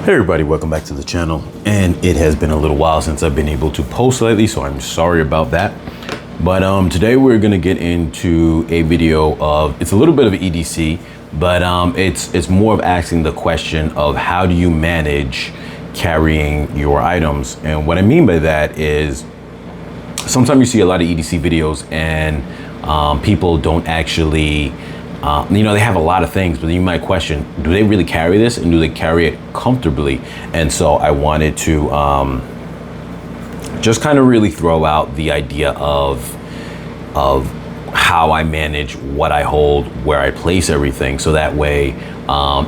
Hey everybody, welcome back to the channel. And it has been a little while since I've been able to post lately, so I'm sorry about that. But today we're gonna get into a video of, it's a little bit of EDC, but it's more of asking the question of how do you manage carrying your items? And what I mean by that is sometimes you see a lot of EDC videos and people don't actually they have a lot of things, but you might question, do they really carry this and do they carry it comfortably? And so I wanted to just kind of really throw out the idea of how I manage what I hold, where I place everything, so that way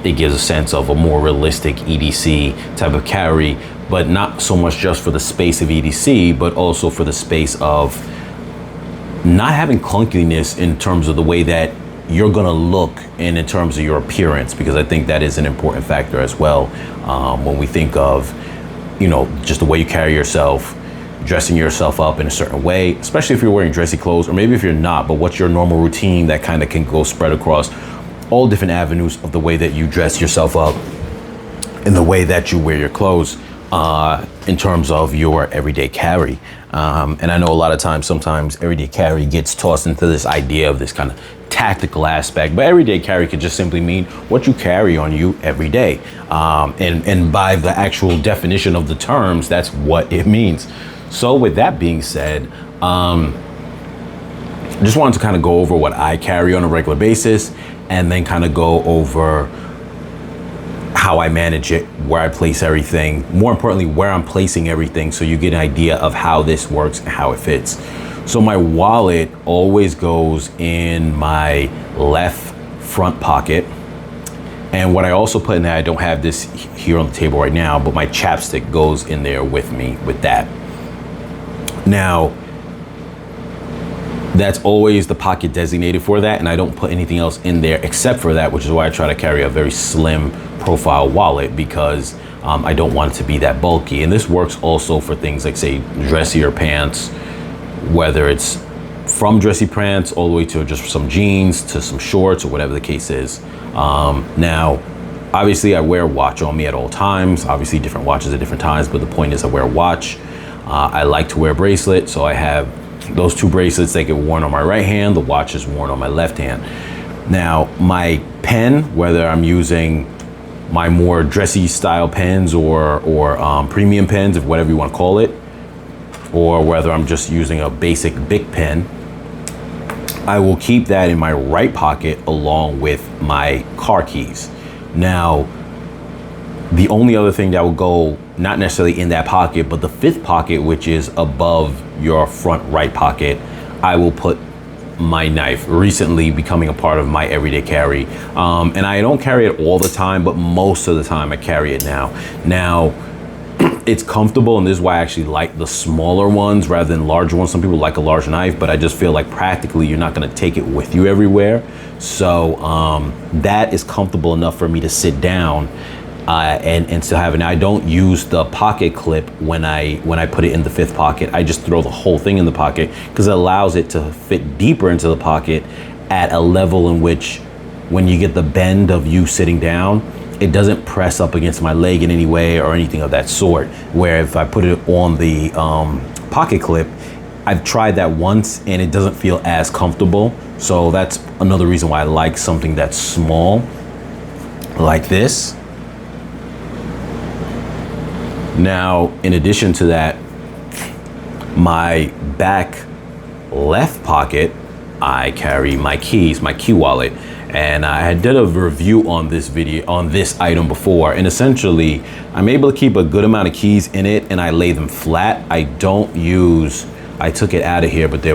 it gives a sense of a more realistic EDC type of carry, but not so much just for the space of EDC, but also for the space of not having clunkiness in terms of the way that you're gonna look and in terms of your appearance, because I think that is an important factor as well when we think of, just the way you carry yourself, dressing yourself up in a certain way, especially if you're wearing dressy clothes, or maybe if you're not, but what's your normal routine that kind of can go spread across all different avenues of the way that you dress yourself up and the way that you wear your clothes in terms of your everyday carry. And I know a lot of times, sometimes everyday carry gets tossed into this idea of this kind of tactical aspect, but everyday carry could just simply mean what you carry on you every day. And by the actual definition of the terms, that's what it means. So with that being said, just wanted to kind of go over what I carry on a regular basis and then kind of go over how I manage it, where I place everything, more importantly, where I'm placing everything, so you get an idea of how this works and how it fits. So my wallet always goes in my left front pocket. And what I also put in there, I don't have this here on the table right now, but my chapstick goes in there with me with that. Now, that's always the pocket designated for that, and I don't put anything else in there except for that, which is why I try to carry a very slim profile wallet, because I don't want it to be that bulky. And this works also for things like, say, dressier pants, whether it's from dressy pants all the way to just some jeans to some shorts or whatever the case is. Now, obviously I wear a watch on me at all times, obviously different watches at different times, but the point is I wear a watch. I like to wear a bracelet, so I have those two bracelets. They get worn on my right hand, the watch is worn on my left hand. Now, my pen, whether I'm using my more dressy style pens or premium pens, if whatever you want to call it, or whether I'm just using a basic Bic pen, I will keep that in my right pocket along with my car keys. Now, the only other thing that will go, not necessarily in that pocket, but the fifth pocket, which is above your front right pocket, I will put my knife, recently becoming a part of my everyday carry. And I don't carry it all the time, but most of the time I carry it now. Now, it's comfortable, and this is why I actually like the smaller ones rather than larger ones. Some people like a large knife, but I just feel like practically you're not gonna take it with you everywhere. So that is comfortable enough for me to sit down and still have it. Now, I don't use the pocket clip when I put it in the fifth pocket. I just throw the whole thing in the pocket because it allows it to fit deeper into the pocket at a level in which when you get the bend of you sitting down, it doesn't press up against my leg in any way or anything of that sort. Where if I put it on the pocket clip, I've tried that once and it doesn't feel as comfortable. So that's another reason why I like something that's small like this. Now, in addition to that, my back left pocket, I carry my keys, my key wallet. And I did a review on this video, on this item before, and essentially I'm able to keep a good amount of keys in it and I lay them flat. I took it out of here, but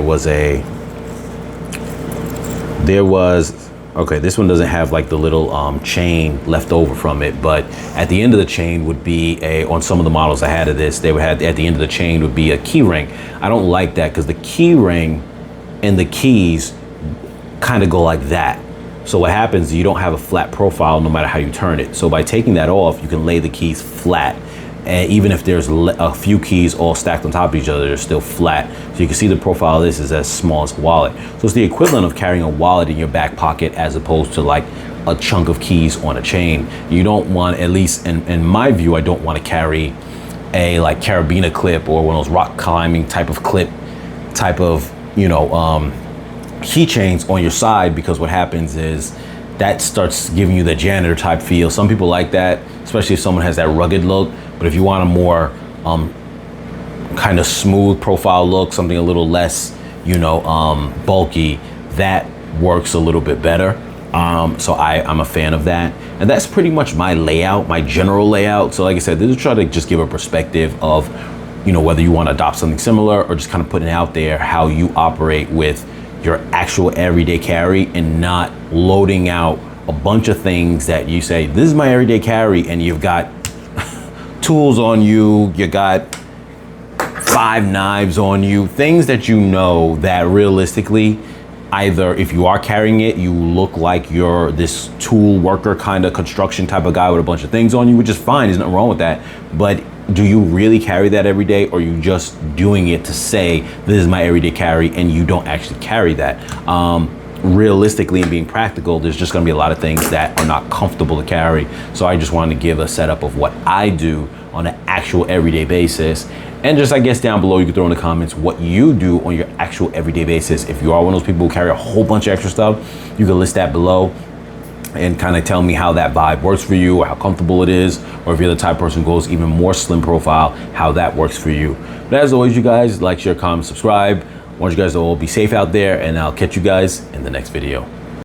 okay, this one doesn't have like the little chain left over from it, but at the end of the chain would be on some of the models I had of this, they would have, at the end of the chain would be a key ring. I don't like that because the key ring and the keys kind of go like that. So what happens is you don't have a flat profile no matter how you turn it. So by taking that off, you can lay the keys flat. And even if there's a few keys all stacked on top of each other, they're still flat. So you can see the profile of this is as small as a wallet. So it's the equivalent of carrying a wallet in your back pocket as opposed to like a chunk of keys on a chain. You don't want, at least in my view, I don't want to carry a like carabiner clip or one of those rock climbing type of clip type of, you know, keychains on your side, because what happens is that starts giving you the janitor type feel. Some people like that, especially if someone has that rugged look. But if you want a more kind of smooth profile look, something a little less, you know, bulky, that works a little bit better. So I'm a fan of that. And that's pretty much my layout, my general layout. So like I said, this is try to just give a perspective of, you know, whether you want to adopt something similar or just kind of putting out there how you operate with your actual everyday carry, and not loading out a bunch of things that you say, this is my everyday carry, and you've got tools on you, you got 5 knives on you, things that you know that realistically, either if you are carrying it, you look like you're this tool worker kind of construction type of guy with a bunch of things on you, which is fine, there's nothing wrong with that. But do you really carry that every day, or are you just doing it to say, this is my everyday carry, and you don't actually carry that? Realistically and being practical, there's just gonna be a lot of things that are not comfortable to carry. So I just wanted to give a setup of what I do on an actual everyday basis. And just, I guess, down below, you can throw in the comments what you do on your actual everyday basis. If you are one of those people who carry a whole bunch of extra stuff, you can list that below and kind of tell me how that vibe works for you, or how comfortable it is, or if you're the type of person who goes even more slim profile, how that works for you. But as always, you guys, like, share, comment, subscribe. I want you guys to all be safe out there, and I'll catch you guys in the next video.